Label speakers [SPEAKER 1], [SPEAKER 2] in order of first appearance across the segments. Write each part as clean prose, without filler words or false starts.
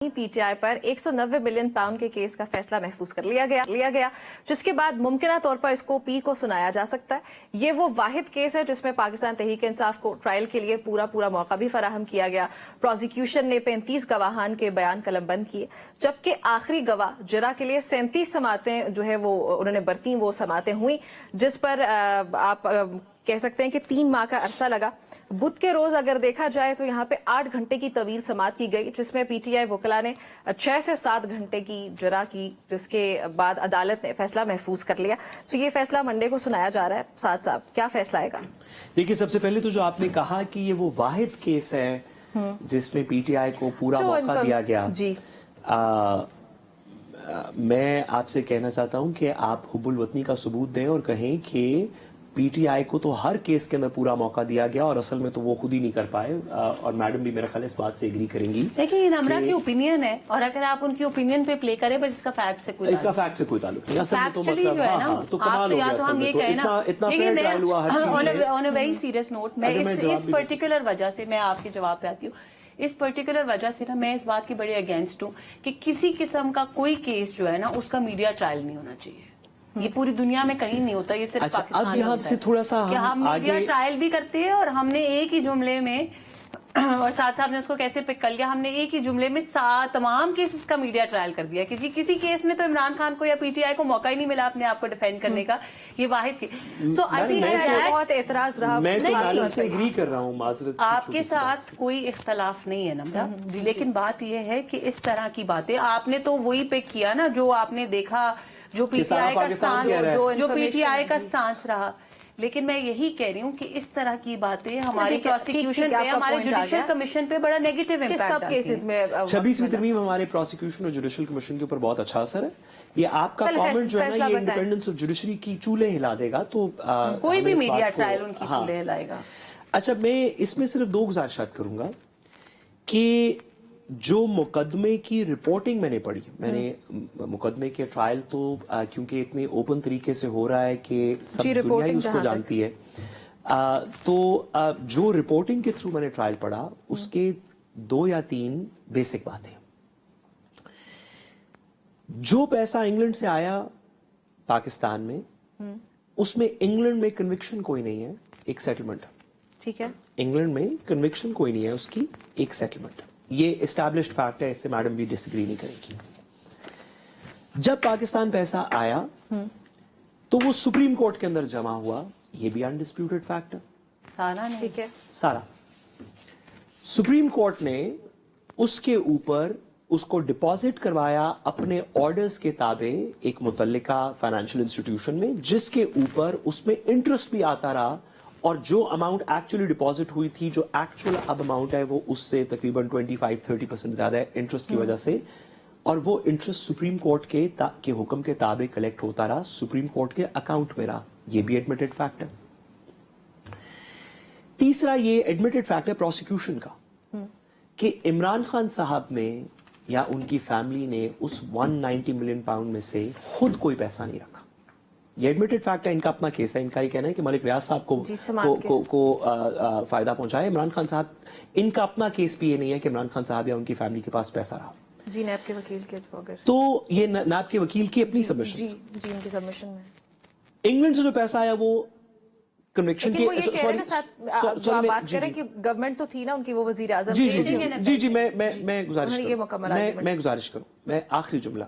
[SPEAKER 1] PTI पर 190 billion pound के case का फैसला महफूज कर लिया गया जिसके बाद मुमकिन तौर पर इसको पीर को सुनाया जा सकता है। ये वो वाहिद केस है जिसमें पाकिस्तान तहरीक इंसाफ को ट्रायल के लिए पूरा मौका भी फराहम किया गया। प्रोसिक्यूशन ने 35 गवाहान के बयान कलमबंद किए, जबकि आखिरी गवाह जरा के लिए 37 समातें जो है वो उन्होंने बरती, वो समातें हुई जिस पर आप कह सकते हैं कि 3 माह का अरसा लगा। बुध के रोज अगर देखा जाए तो यहाँ पे 8 घंटे की तवील समात की गई, जिसमें पीटीआई वकला ने 6 से 7 घंटे की जरा की, जिसके बाद अदालत ने फैसला महफूज कर लिया। तो ये फैसला मंडे को सुनाया जा रहा है। साथ साहब, क्या फैसला आएगा?
[SPEAKER 2] देखिए, सबसे पहले तो जो आपने कहा कि ये वो वाहिद केस है जिसमें पीटीआई को पूरा मौका दिया गया जी। मैं आपसे कहना चाहता हूं कि आप हुब्बुल वतनी का सबूत दें और कहें कि पीटीआई को तो हर केस के अंदर पूरा मौका दिया गया और असल में तो वो खुद ही नहीं कर पाए, और मैडम भी मेरा ख्याल इस बात से एग्री करेंगी।
[SPEAKER 3] देखिए, ये नम्रा की ओपिनियन है और अगर आप उनकी ओपिनियन पे प्ले करें, बट इसका फैक्ट से कोई ताल्लुक नहीं। असल में तो मतलब जो है ना, तो कमाल हो गया। तो हम ये कहें ना, इतना फेयर ट्रायल हुआ हर चीज में। On a very serious note, मैं इस पर्टिकुलर वजह से, मैं आपके जवाब पे आती हूँ, इस पर्टिकुलर वजह से ना मैं इस बात की बड़ी अगेंस्ट हूँ कि किसी किस्म का कोई केस जो है ना उसका मीडिया ट्रायल नहीं होना चाहिए। ये पूरी दुनिया में कहीं नहीं होता, ये सिर्फ पाकिस्तान में होता है।
[SPEAKER 2] थोड़ा सा
[SPEAKER 3] हम मीडिया ट्रायल भी करते हैं और हमने एक ही जुमले में, और साथ साहब ने उसको कैसे पिक कर लिया, हमने एक ही जुमले में तमाम केसेस का मीडिया ट्रायल कर दिया कि जी किसी केस में तो इमरान खान को या पीटीआई को मौका ही नहीं मिला अपने आप को डिफेंड करने का। ये वाहिद सो
[SPEAKER 1] बहुत एतराज रहा।
[SPEAKER 2] मैं तो एग्री कर रहा हूँ, माजरत
[SPEAKER 3] आपके साथ कोई इख्तलाफ नहीं है नम्रा, लेकिन बात यह है कि इस तरह की बातें आपने तो वही पिक किया ना जो आपने देखा, जो पीटीआई का स्टांस रहा। लेकिन मैं यही कह रही हूँ कि इस तरह की बातें हमारे प्रोसिक्यूशन पे, हमारे जुडिशियल कमिशन पे बड़ा नेगेटिव इम्पैक्ट डालती है।
[SPEAKER 2] 26वीं तरमीम हमारे प्रोसिक्यूशन और जुडिशियल कमिशन के ऊपर बहुत अच्छा असर है। ये आपका कमेंट जो है ना, ये इंडिपेंडेंस ऑफ जुडिशरी की चूल्हे हिला देगा। तो
[SPEAKER 3] कोई भी मीडिया ट्रायल उनकी चूल्हे हिलाएगा।
[SPEAKER 2] अच्छा, मैं इसमें सिर्फ 2 गुजारिशात करूंगा कि जो मुकदमे की रिपोर्टिंग मैंने पढ़ी, मैंने मुकदमे के ट्रायल तो क्योंकि इतने ओपन तरीके से हो रहा है कि सब दुनिया ही उसको जानती है, तो जो रिपोर्टिंग के थ्रू मैंने ट्रायल पढ़ा उसके 2 या 3 बेसिक बातें। जो पैसा इंग्लैंड से आया पाकिस्तान में, उसमें इंग्लैंड में कन्विक्शन कोई नहीं है, एक सेटलमेंट।
[SPEAKER 1] ठीक है,
[SPEAKER 2] इंग्लैंड में कन्विक्शन कोई नहीं है, उसकी एक सेटलमेंट। ये एस्टैब्लिश्ड फैक्ट है, इससे मैडम भी डिसएग्री नहीं करेगी। जब पाकिस्तान पैसा आया तो वो सुप्रीम कोर्ट के अंदर जमा हुआ, ये भी अनडिस्प्यूटेड फैक्ट है।
[SPEAKER 3] सारा नहीं,
[SPEAKER 1] ठीक है,
[SPEAKER 3] सारा
[SPEAKER 2] सुप्रीम कोर्ट ने उसके ऊपर उसको डिपॉजिट करवाया अपने ऑर्डर्स के ताबे एक मुतल्लिका फाइनेंशियल इंस्टीट्यूशन में, जिसके ऊपर उसमें इंटरेस्ट भी आता रहा, और जो अमाउंट एक्चुअली डिपॉजिट हुई थी, जो एक्चुअल अब अमाउंट है, वो उससे तकरीबन 25-30% ज्यादा है इंटरेस्ट की वजह से, और वो इंटरेस्ट सुप्रीम कोर्ट के हुक्म के ताबे कलेक्ट होता रहा, सुप्रीम कोर्ट के अकाउंट में रहा। ये भी एडमिटेड फैक्ट है। तीसरा ये एडमिटेड फैक्ट है प्रोसिक्यूशन का कि इमरान खान साहब ने या उनकी फैमिली ने उस 190 मिलियन पाउंड में से खुद कोई पैसा नहीं रखा। ये एडमिटेड फैक्ट है, इनका अपना केस है। इनका ही कहना है कि मलिक रियाज साहब को फायदा पहुंचाया इमरान खान साहब। इनका अपना केस भी ये नहीं है कि इमरान खान साहब या उनकी फैमिली के पास पैसा रहा
[SPEAKER 1] जी। नैब के वकील के
[SPEAKER 2] तो ये नैब के वकील की अपनी सबमिशन
[SPEAKER 1] जी उनकी सबमिशन में
[SPEAKER 2] इंग्लैंड से जो पैसा आया वो कन्विक्शन के,
[SPEAKER 1] जो आप बात करें कि गवर्नमेंट तो थी ना उनकी, वो वजीर आजम।
[SPEAKER 2] जी जी जी जी मैं गुजारिश करूं, मैं आखिरी जुमला,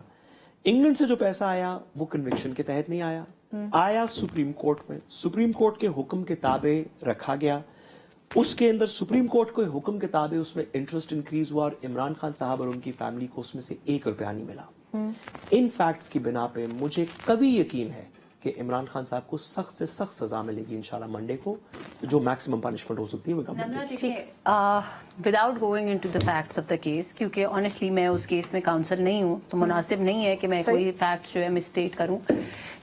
[SPEAKER 2] इंग्लैंड से जो पैसा आया वो कन्विक्शन के तहत नहीं आया, आया सुप्रीम कोर्ट में, सुप्रीम कोर्ट के हुक्म के ताबे रखा गया। उसके अंदर सुप्रीम कोर्ट के हुक्म के ताबे उसमें इंटरेस्ट इंक्रीज हुआ और इमरान खान साहब और उनकी फैमिली को उसमें से 1 रुपया नहीं मिला। इन फैक्ट्स की बिना पे मुझे कभी यकीन है कि इमरान खान साहब को सख्त से सख्त सजा मिलेगी इंशाल्लाह मंडे को, जो मैक्सिमम पनिशमेंट हो सकती है वो government.
[SPEAKER 3] Without going into the facts of the case, क्योंकि ऑनेस्टली मैं उस केस में काउंसल नहीं हूँ, तो मुनासिब नहीं है कि मैं कोई फैक्ट्स जो है मिसस्टेट करूँ।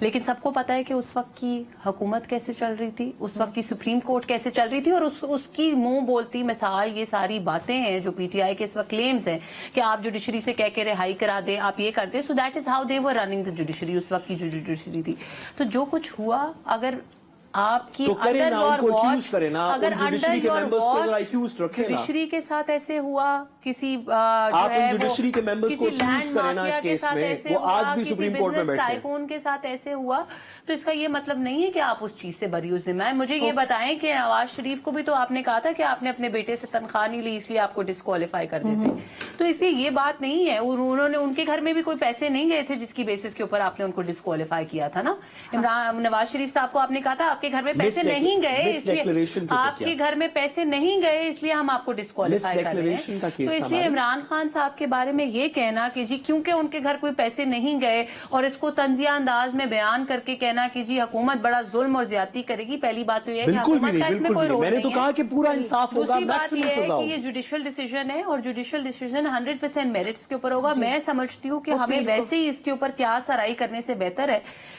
[SPEAKER 3] लेकिन सबको पता है कि उस वक्त की हुकूमत कैसे चल रही थी, उस वक्त की सुप्रीम कोर्ट कैसे चल रही थी, और उसकी मुंह बोलती मिसाल ये सारी बातें हैं जो पीटीआई के इस वक्त क्लेम्स हैं कि आप जुडिशरी से कह के रिहाई करा दें, आप ये कर दें। So that is how they were running the judiciary, उस वक्त की जो जुडिशरी थी। तो जो कुछ हुआ, अगर آپ کی
[SPEAKER 2] تو کرے
[SPEAKER 3] انڈر
[SPEAKER 2] نا،
[SPEAKER 3] یور
[SPEAKER 2] ان کو accuse
[SPEAKER 3] واچ
[SPEAKER 2] کرے نا،
[SPEAKER 3] اگر
[SPEAKER 2] ان
[SPEAKER 3] انڈر
[SPEAKER 2] جوڈیشری کے
[SPEAKER 3] یور
[SPEAKER 2] ممبرز کو ذرا
[SPEAKER 3] واچ
[SPEAKER 2] accused رکھے نا۔
[SPEAKER 3] جوڈیشری کے ساتھ ایسے ہوا، کسی
[SPEAKER 2] آپ ان جوڈیشری کے ممبرز کو accuse
[SPEAKER 3] لینڈ
[SPEAKER 2] کرے نا
[SPEAKER 3] مافیا
[SPEAKER 2] اس
[SPEAKER 3] کے
[SPEAKER 2] کیس
[SPEAKER 3] ساتھ
[SPEAKER 2] میں،
[SPEAKER 3] ایسے
[SPEAKER 2] وہ
[SPEAKER 3] ہوا،
[SPEAKER 2] آج بھی
[SPEAKER 3] کسی
[SPEAKER 2] سپریم کورٹ میں
[SPEAKER 3] بزنس
[SPEAKER 2] بیٹھے ہیں۔
[SPEAKER 3] ٹائکون کے ساتھ ایسے ہوا، تو اس کا یہ مطلب نہیں ہے کہ آپ اس چیز سے بری و ذمہ ہیں۔ مجھے یہ بتائیں کہ نواز شریف کو بھی تو آپ نے کہا تھا کہ آپ نے اپنے بیٹے سے تنخواہ نہیں لی، اس لیے آپ کو ڈسکوالیفائی کر دیتے، تو اس لیے یہ بات نہیں ہے۔ انہوں نے، ان کے گھر میں بھی کوئی پیسے نہیں گئے تھے جس کی بیسس کے اوپر آپ نے ان کو ڈسکوالیفائی کیا تھا نا۔ نواز شریف صاحب کو آپ نے کہا تھا آپ کے گھر میں پیسے نہیں گئے، اس لیے آپ کے گھر میں پیسے نہیں گئے، اس لیے ہم آپ کو ڈسکوالیفائی کر رہے ہیں۔ تو اس لیے عمران خان صاحب کے بارے میں یہ کہنا کہ جی کیونکہ ان کے گھر کوئی پیسے نہیں گئے، اور اس کو طنزیہ انداز میں بیان کر کے کہنا کہ جی حکومت بڑا ظلم اور زیادتی کرے گی، پہلی بات تو یہ ہے کہ حکومت کا اس میں کوئی رول نہیں ہے۔
[SPEAKER 2] میں نے تو کہا کہ پورا انصاف ہوگا،
[SPEAKER 3] دوسری بات
[SPEAKER 2] میکسیمم
[SPEAKER 3] یہ ہے
[SPEAKER 2] سزا
[SPEAKER 3] کہ
[SPEAKER 2] ہوگی۔
[SPEAKER 3] یہ جوڈیشل ڈیسیجن ہے، اور جوڈیشل ڈیسیجن 100% میرٹس کے اوپر ہوگا۔ میں سمجھتی ہوں کہ ہمیں ویسے ہی اس کے اوپر کیا سرائی کرنے سے بہتر ہے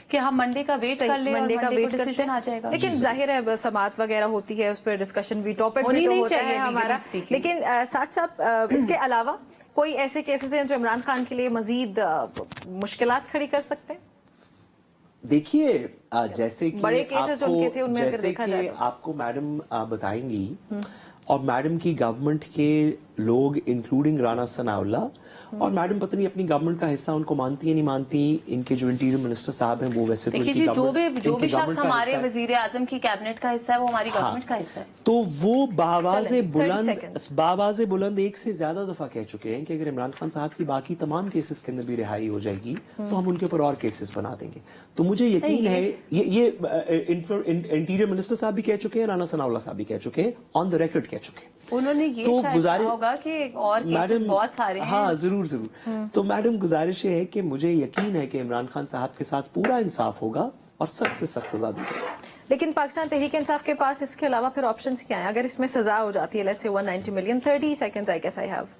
[SPEAKER 3] کہ ہم منڈے کا ویٹ کر لیں، اور منڈے کو ڈیسیجن آ جائے گا۔
[SPEAKER 1] لیکن ظاہر ہے سماعت وغیرہ ہوتی ہے، اس پہ ڈسکشن بھی، ٹاپک بھی تو ہوتا ہے ہمارا، لیکن ساتھ ساتھ اس کے علاوہ کوئی ایسے کیسز ہیں جو عمران خان کے لیے مزید مشکلات کھڑی کر سکتے ہیں؟
[SPEAKER 2] دیکھیے جیسے کہ
[SPEAKER 1] بڑے کیسز ان کے تھے، ان میں اگر دیکھا جائے تو
[SPEAKER 2] آپ کو میڈم بتائیں گی، اور میڈم کی گورنمنٹ کے لوگ انکلوڈنگ رانا ثناء اللہ، اور میڈم پتہ نہیں اپنی گورنمنٹ کا حصہ ان کو مانتی ہے نہیں مانتی، ان کے جو انٹیریئر منسٹر صاحب ہیں وہ ویسے
[SPEAKER 3] دیکھیے جی جو بھی شخص ہمارے وزیر اعظم کی کیبنٹ کا حصہ ہے وہ ہماری گورنمنٹ کا حصہ ہے،
[SPEAKER 2] تو وہ بآواز بلند ایک سے زیادہ دفعہ کہہ چکے ہیں کہ اگر عمران خان صاحب کی باقی تمام کیسز کے اندر بھی رہائی ہو جائے گی تو ہم ان کے اوپر اور کیسز بنا دیں گے۔ تو مجھے یقین ہے، یہ انٹیریئر منسٹر صاحب بھی کہہ چکے ہیں، رانا ثناء اللہ صاحب بھی کہہ چکے ہیں، آن دا ریکارڈ کہہ چکے ہیں۔
[SPEAKER 3] انہوں نے یہ شاید کہا ہوگا کہ اور کیسز بہت سارے ہیں۔
[SPEAKER 2] ہاں ضرور ضرور۔ تو میڈم گزارش یہ ہے کہ مجھے یقین ہے کہ عمران خان صاحب کے ساتھ پورا انصاف ہوگا اور سخت سے سخت سزا دی جائے گی۔
[SPEAKER 1] لیکن پاکستان تحریک انصاف کے پاس اس کے علاوہ پھر آپشنز کیا ہیں اگر اس میں سزا ہو جاتی ہے؟ Let's say 190 million, 30 seconds I guess I have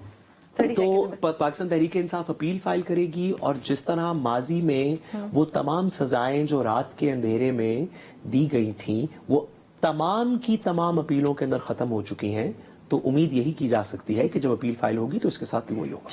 [SPEAKER 1] 30 seconds۔
[SPEAKER 2] تو پاکستان تحریک انصاف اپیل فائل کرے گی، اور جس طرح ماضی میں وہ تمام سزائیں جو رات کے اندھیرے میں دی گئی تھیں وہ تمام کی تمام اپیلوں کے اندر ختم ہو چکی ہیں، تو امید یہی کی جا سکتی ہے کہ جب اپیل فائل ہوگی تو اس کے ساتھ وہی ہوگا۔